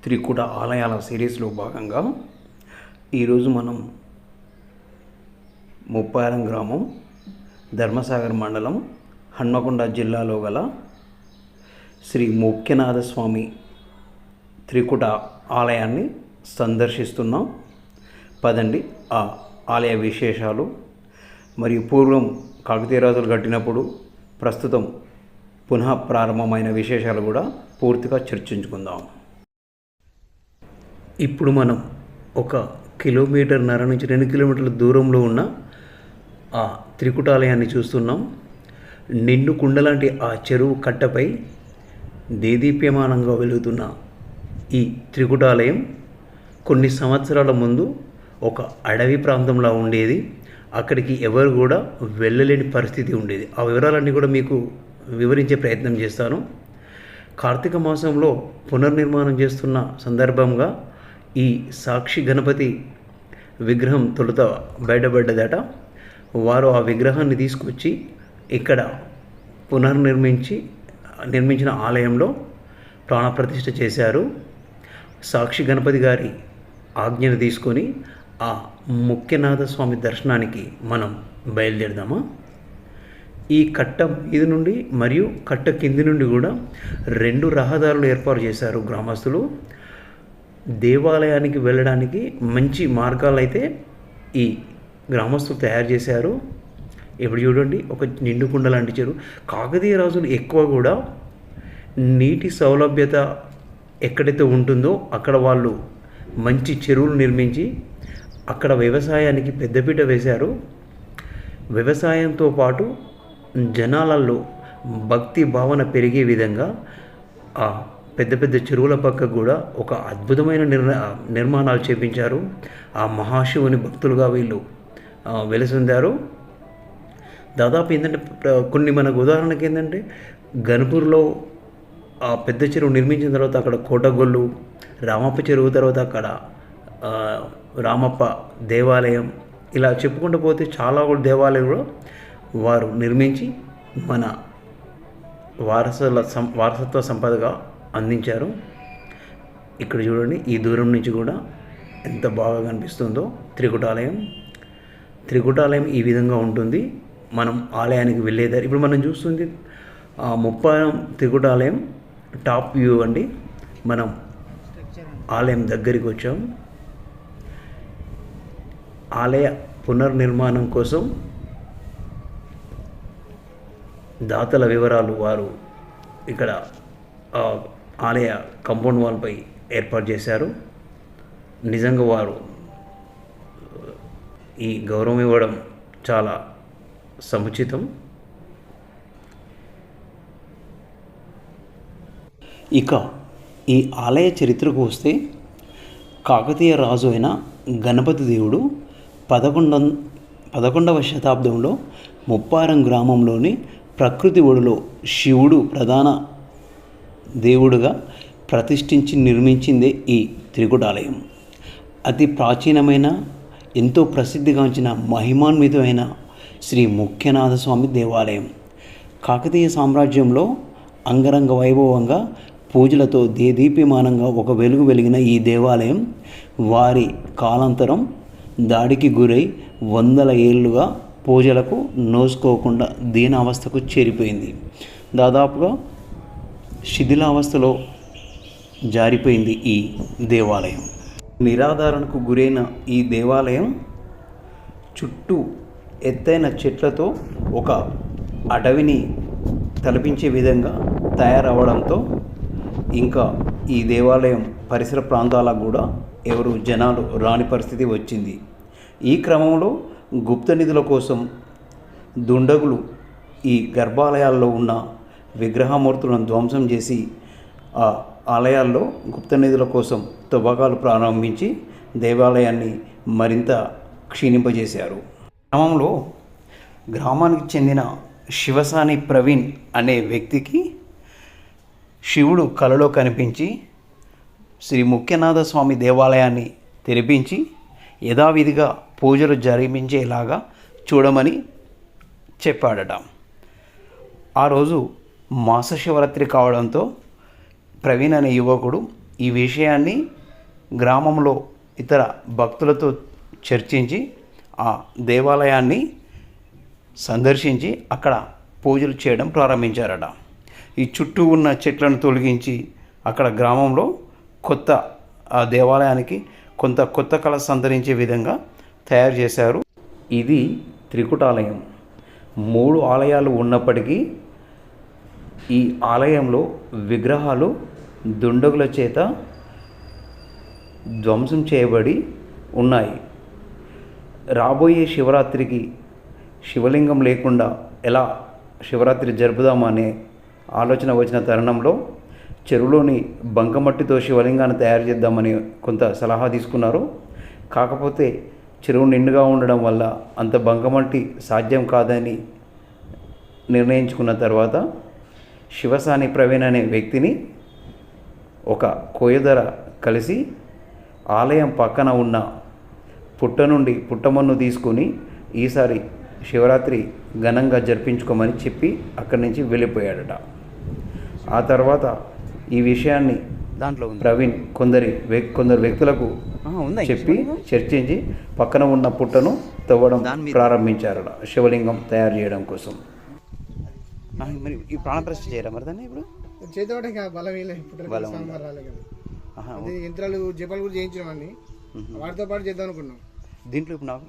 త్రికూట ఆలయాల సిరీస్లో భాగంగా ఈరోజు మనం ముప్పారం గ్రామం, ధర్మసాగర్ మండలం, హన్మకొండ జిల్లాలో గల శ్రీ ముఖ్యనాథ స్వామి త్రికూట ఆలయాన్ని సందర్శిస్తున్నాం. పదండి ఆ ఆలయ విశేషాలు మరియు పూర్వం కాకతీయ రాజులు కట్టినప్పుడు ప్రస్తుతం పునః ప్రారంభమైన విశేషాలు కూడా పూర్తిగా చర్చించుకుందాం. ఇప్పుడు మనం 1.5 కిలోమీటర్ల నుంచి 2 కిలోమీటర్ల దూరంలో ఉన్న ఆ త్రికూటాలయాన్ని చూస్తున్నాం. నిండు కుండలాంటి ఆ చెరువు కట్టపై దేదీప్యమానంగా వెలుగుతున్న ఈ త్రికూటాలయం కొన్ని సంవత్సరాల ముందు ఒక అడవి ప్రాంతంలో ఉండేది. అక్కడికి ఎవరు కూడా వెళ్ళలేని పరిస్థితి ఉండేది. ఆ వివరాలన్నీ కూడా మీకు వివరించే ప్రయత్నం చేస్తాను. కార్తీక మాసంలో పునర్నిర్మాణం చేస్తున్న సందర్భంగా ఈ సాక్షి గణపతి విగ్రహం తొలుత బయటపడ్డదట. వారు ఆ విగ్రహాన్ని తీసుకొచ్చి ఇక్కడ నిర్మించిన ఆలయంలో ప్రాణప్రతిష్ఠ చేశారు. సాక్షి గణపతి గారి ఆజ్ఞను తీసుకొని ఆ ముఖ్యనాథ స్వామి దర్శనానికి మనం బయలుదేరదామా. ఈ కట్ట మీద నుండి మరియు కట్ట కింది నుండి కూడా 2 రహదారులు ఏర్పాటు చేశారు గ్రామస్తులు. దేవాలయానికి వెళ్ళడానికి మంచి మార్గాలు అయితే ఈ గ్రామస్తులు తయారు చేశారు. ఇప్పుడు చూడండి, ఒక నిండుకుండ లాంటి చెరువు. కాకతీయ రాజులు ఎక్కువ కూడా నీటి సౌలభ్యత ఎక్కడైతే ఉంటుందో అక్కడ వాళ్ళు మంచి చెరువులు నిర్మించి అక్కడ వ్యవసాయానికి పెద్దపీట వేశారు. వ్యవసాయంతో పాటు జనాలలో భక్తి భావన పెరిగే విధంగా ఆ పెద్ద పెద్ద చెరువుల పక్క కూడా ఒక అద్భుతమైన నిర్మాణాలు చేపించారు. ఆ మహాశివుని భక్తులుగా వీళ్ళు వెలిసొందారు. దాదాపు ఏంటంటే కొన్ని మనకు ఉదాహరణకి ఏంటంటే గణపూర్లో ఆ పెద్ద చెరువు నిర్మించిన తర్వాత అక్కడ కోటగొల్లు, రామప్ప చెరువు తర్వాత అక్కడ రామప్ప దేవాలయం, ఇలా చెప్పుకుంటూ పోతే చాలా కూడా దేవాలయాలు కూడా వారు నిర్మించి మన వారసత్వ సంపదగా అందించారు. ఇక్కడ చూడండి, ఈ దూరం నుంచి కూడా ఎంత బాగా కనిపిస్తుందో త్రికూటాలయం ఈ విధంగా ఉంటుంది. మనం ఆలయానికి వెళ్ళేదారు ఇప్పుడు మనం చూస్తుంది ముప్పారం త్రికూటాలయం టాప్ వ్యూ అండి. మనం ఆలయం దగ్గరికి వచ్చాం. ఆలయ పునర్నిర్మాణం కోసం దాతల వివరాలు వారు ఇక్కడ ఆలయ కాంపౌండ్ వాల్పై ఏర్పాటు చేశారు. నిజంగా వారు ఈ గౌరవం ఇవ్వడం చాలా సముచితం. ఇక ఈ ఆలయ చరిత్రకు వస్తే కాకతీయ రాజు అయిన గణపతి దేవుడు 11వ శతాబ్దంలో ముప్పారం గ్రామంలోని ప్రకృతి ఒడిలో శివుడు ప్రధాన దేవుడుగా ప్రతిష్ఠించి నిర్మించిందే ఈ త్రికూటాలయం. అతి ప్రాచీనమైన, ఎంతో ప్రసిద్ధిగాంచిన మహిమాన్వితమైన శ్రీ ముఖ్యనాథ స్వామి దేవాలయం. కాకతీయ సామ్రాజ్యంలో అంగరంగ వైభవంగా పూజలతో దేదీప్యమానంగా ఒక వెలుగు వెలిగిన ఈ దేవాలయం వారి కాలాంతరం దాడికి గురై 100 ఏళ్లుగా పూజలకు నోసుకోకుండా దీనావస్థకు చేరిపోయింది. దాదాపుగా శిథిలావస్థలో జారిపోయింది ఈ దేవాలయం. నిరాధారణకు గురైన ఈ దేవాలయం చుట్టూ ఎత్తైన చెట్లతో ఒక అడవిని తలపించే విధంగా తయారవడంతో ఇంకా ఈ దేవాలయం పరిసర ప్రాంతాలకు కూడా ఎవరు జనాలు రాని పరిస్థితి వచ్చింది. ఈ క్రమంలో గుప్త నిధుల కోసం దుండగులు ఈ గర్భాలయాల్లో ఉన్న విగ్రహమూర్తులను ధ్వంసం చేసి ఆ ఆలయాల్లో గుప్త నిధుల కోసం తవ్వకాలు ప్రారంభించి దేవాలయాన్ని మరింత క్షీణింపజేశారు. క్రమంలో గ్రామానికి చెందిన శివసాని ప్రవీణ్ అనే వ్యక్తికి శివుడు కలలో కనిపించి శ్రీ ముఖ్యనాథ స్వామి దేవాలయాన్ని తెరిపించి యథావిధిగా పూజలు జరిపించేలాగా చూడమని చెప్పాడట. ఆ రోజు మాస శివరాత్రి కావడంతో ప్రవీణ్ అనే యువకుడు ఈ విషయాన్ని గ్రామంలో ఇతర భక్తులతో చర్చించి ఆ దేవాలయాన్ని సందర్శించి అక్కడ పూజలు చేయడం ప్రారంభించారట. ఈ చుట్టూ ఉన్న చెట్లను తొలగించి అక్కడ గ్రామంలో ఆ దేవాలయానికి కొత్త కళ సంతరించే విధంగా తయారు చేశారు. ఇది త్రికుటాలయం. 3 ఆలయాలు ఉన్నప్పటికీ ఈ ఆలయంలో విగ్రహాలు దుండగుల చేత ధ్వంసం చేయబడి ఉన్నాయి. రాబోయే శివరాత్రికి శివలింగం లేకుండా ఎలా శివరాత్రి జరుపుదామనే ఆలోచన వచ్చిన తరుణంలో చెరువులోని బంకమట్టితో శివలింగాన్ని తయారు చేద్దామని కొంత సలహా తీసుకున్నారు. కాకపోతే చెరువు నిండుగా ఉండడం వల్ల అంత బంకమట్టి సాధ్యం కాదని నిర్ణయించుకున్న తర్వాత శివసాని ప్రవీణ్ అనే వ్యక్తిని ఒక కోయదర కలిసి ఆలయం పక్కన ఉన్న పుట్ట నుండి పుట్టమన్ను తీసుకుని ఈసారి శివరాత్రి ఘనంగా జరిపించుకోమని చెప్పి అక్కడి నుంచి వెళ్ళిపోయాడట. ఆ తర్వాత ఈ విషయాన్ని దాంట్లో ప్రవీణ్ కొందరు వ్యక్తులకు చెప్పి చర్చించి పక్కన ఉన్న పుట్టను తవ్వడం ప్రారంభించారట శివలింగం తయారు చేయడం కోసం. మరి ఈ ప్రాణప్రతిష్ఠ చేయరా మరి దాన్ని ఇప్పుడు యంత్రాలు జపాలు కూడా చేయించామని వాటితో పాటు చేద్దాం అనుకున్నాం. దీంట్లో ఇప్పుడు నాకు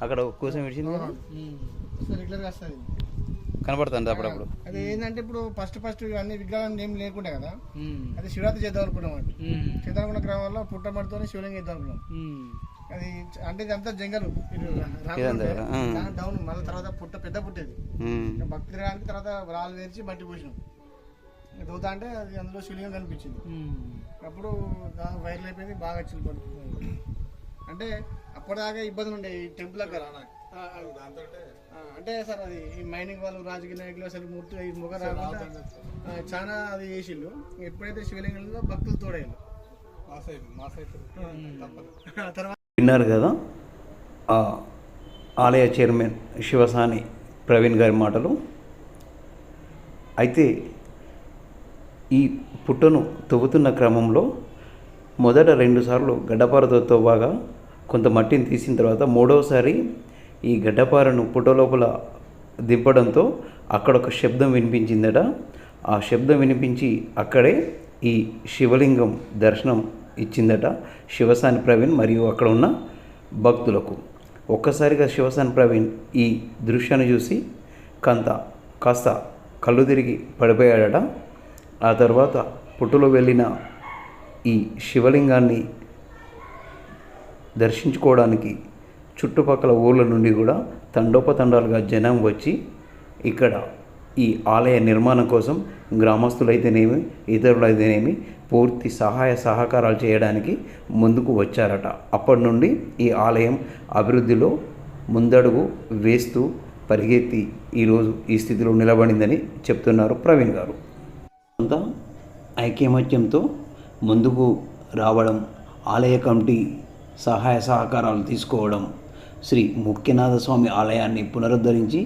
అక్కడ కోసం విడిచింది కనపడుతుంది అప్పుడప్పుడు. అది ఏంటంటే ఇప్పుడు ఫస్ట్ అన్ని విగ్రహాలు ఏం లేకుండా కదా, అది శివరాత్రి చేద్దాం అనుకున్నాం. చేద్దాం అనుకున్న క్రమంలో పుట్టమడితోనే శివలింగం చేద్దాం అనుకున్నాం. అది అంటే ఇదంతా జంగలు డౌన్, మళ్ళీ తర్వాత పెద్ద పుట్టేది భక్తి తిరగడానికి. తర్వాత రాళ్ళు వేర్చి మట్టి పోసినాం. దూతా అంటే అది అందులో శివలింగం కనిపించింది. అప్పుడు దాని వైర్లు అయిపోయింది, బాగా చిల్లిపడుతుంది. అంటే అప్పటిదాకా ఇబ్బందులు ఉండే ఈ టెంపుల్ దగ్గర. అంటే సార్ అది ఈ మైనింగ్ వాళ్ళు రాజకీయ నాయకులు అసలు మూర్తి ఈ ముఖ రాకుండా చాలా అది చేసిండు. ఎప్పుడైతే శివలింగంలో భక్తులు తోడేయాలి. విన్నారు కదా ఆ ఆలయ చైర్మన్ శివసాని ప్రవీణ్ గారి మాటలు. అయితే ఈ పుట్టను తవ్వుతున్న క్రమంలో మొదట 2 సార్లు గడ్డపారతో తవ్వగా కొంత మట్టిని తీసిన తర్వాత 3వసారి ఈ గడ్డపారను పుట్ట లోపల దింపడంతో అక్కడ ఒక శబ్దం వినిపించిందట. ఆ శబ్దం వినిపించి అక్కడే ఈ శివలింగం దర్శనం ఇచ్చిందట శివసాని ప్రవీణ్ మరియు అక్కడ ఉన్న భక్తులకు. ఒక్కసారిగా శివసాని ప్రవీణ్ ఈ దృశ్యాన్ని చూసి కాస్త కళ్ళు తిరిగి పడిపోయాడట. ఆ తర్వాత పుట్టులో వెళ్ళిన ఈ శివలింగాన్ని దర్శించుకోవడానికి చుట్టుపక్కల ఊళ్ళ నుండి కూడా తండోపతండాలుగా జనం వచ్చి ఇక్కడ ఈ ఆలయ నిర్మాణం కోసం గ్రామస్తులైతేనేమి ఇతరులైతేనేమి పూర్తి సహాయ సహకారాలు చేయడానికి ముందుకు వచ్చారట. అప్పటి నుండి ఈ ఆలయం అభివృద్ధిలో ముందడుగు వేస్తూ పరిగెత్తి ఈరోజు ఈ స్థితిలో నిలబడిందని చెప్తున్నారు ప్రవీణ్ గారు. అంతా ఐకమత్యంతో ముందుకు రావడం, ఆలయ కమిటీ సహాయ సహకారాలు తీసుకోవడం, శ్రీ ముఖ్యనాథ స్వామి ఆలయాన్ని పునరుద్ధరించి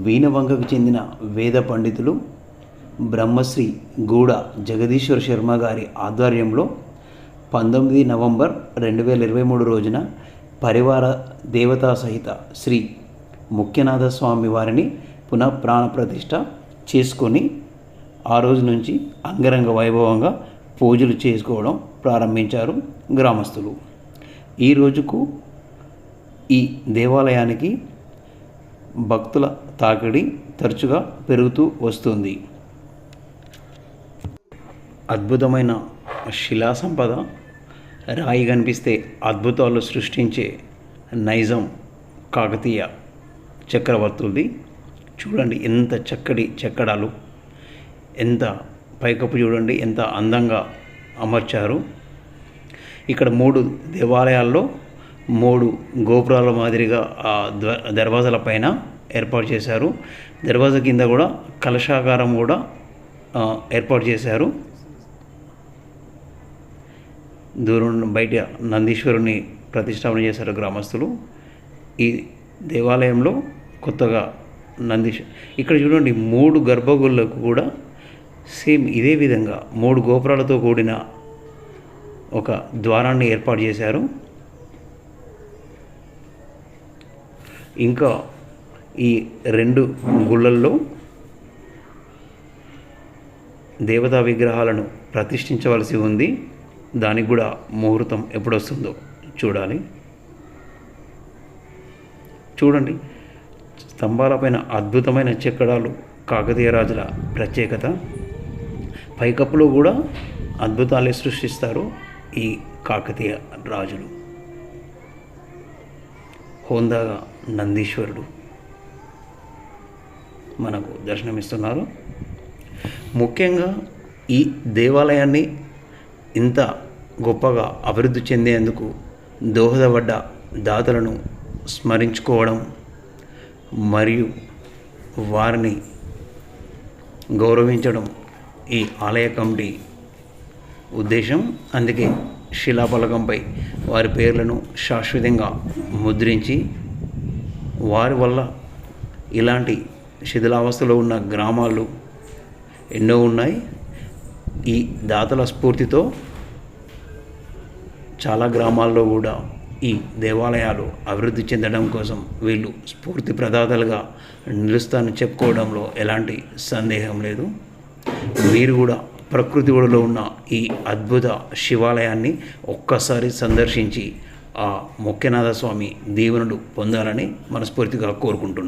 వీణవంగకు చెందిన వేద పండితులు బ్రహ్మశ్రీ గూడ జగదీశ్వర శర్మ గారి ఆధ్వర్యంలో 19 నవంబర్ 2023 రోజున పరివార దేవతా సహిత శ్రీ ముఖ్యనాథ స్వామి వారిని పునః ప్రాణ ప్రతిష్ఠ చేసుకొని ఆ రోజు నుంచి అంగరంగ వైభవంగా పూజలు చేసుకోవడం ప్రారంభించారు గ్రామస్తులు. ఈ రోజుకు ఈ దేవాలయానికి భక్తుల తాకిడి తరచుగా పెరుగుతూ వస్తుంది. అద్భుతమైన శిలా సంపద, రాయి కనిపిస్తే అద్భుతాలు సృష్టించే నైజం కాకతీయ చక్రవర్తులది. చూడండి ఎంత చక్కటి చెక్కడాలు, ఎంత పైకప్పు చూడండి ఎంత అందంగా అమర్చారు. ఇక్కడ 3 దేవాలయాల్లో 3 గోపురాల మాదిరిగా ఆ దర్వాజాల పైన ఏర్పాటు చేశారు. దర్వాజా కింద కూడా కలశాకారం కూడా ఏర్పాటు చేశారు. దూరం బయట నందీశ్వరుని ప్రతిష్టాపన చేశారు గ్రామస్తులు. ఈ దేవాలయంలో కొత్తగా ఇక్కడ చూడండి 3 గర్భగుళ్ళకు కూడా సేమ్ ఇదే విధంగా 3 గోపురాలతో కూడిన ఒక ద్వారాన్ని ఏర్పాటు చేశారు. ఇంకా ఈ 2 గుళ్ళల్లో దేవతా విగ్రహాలను ప్రతిష్ఠించవలసి ఉంది. దానికి కూడా ముహూర్తం ఎప్పుడొస్తుందో చూడాలి. చూడండి స్తంభాలపైన అద్భుతమైన చెక్కడాలు కాకతీయ రాజుల ప్రత్యేకత. పైకప్పులో కూడా అద్భుతాలే సృష్టిస్తారు ఈ కాకతీయ రాజులు. హోందాగా నందీశ్వరుడు మనకు దర్శనమిస్తున్నారు. ముఖ్యంగా ఈ దేవాలయాన్ని ఇంత గొప్పగా అభివృద్ధి చెందేందుకు దోహదపడ్డ దాతలను స్మరించుకోవడం మరియు వారిని గౌరవించడం ఈ ఆలయ కమిటీ ఉద్దేశం. అందుకే శిలాఫలకంపై వారి పేర్లను శాశ్వతంగా ముద్రించి, వారి వల్ల ఇలాంటి శిథిలావస్థలో ఉన్న గ్రామాలు ఎన్నో ఉన్నాయి. ఈ దాతల స్ఫూర్తితో చాలా గ్రామాల్లో కూడా ఈ దేవాలయాలు అభివృద్ధి చెందడం కోసం వీళ్ళు స్ఫూర్తి ప్రదాతలుగా నిలుస్తానని చెప్పుకోవడంలో ఎలాంటి సందేహం లేదు. మీరు కూడా ప్రకృతి ఒడిలో ఉన్న ఈ అద్భుత శివాలయాన్ని ఒక్కసారి సందర్శించి ఆ మొక్కెనాథ స్వామి దీవెనలు పొందాలని మనస్ఫూర్తిగా కోరుకుంటున్నాను.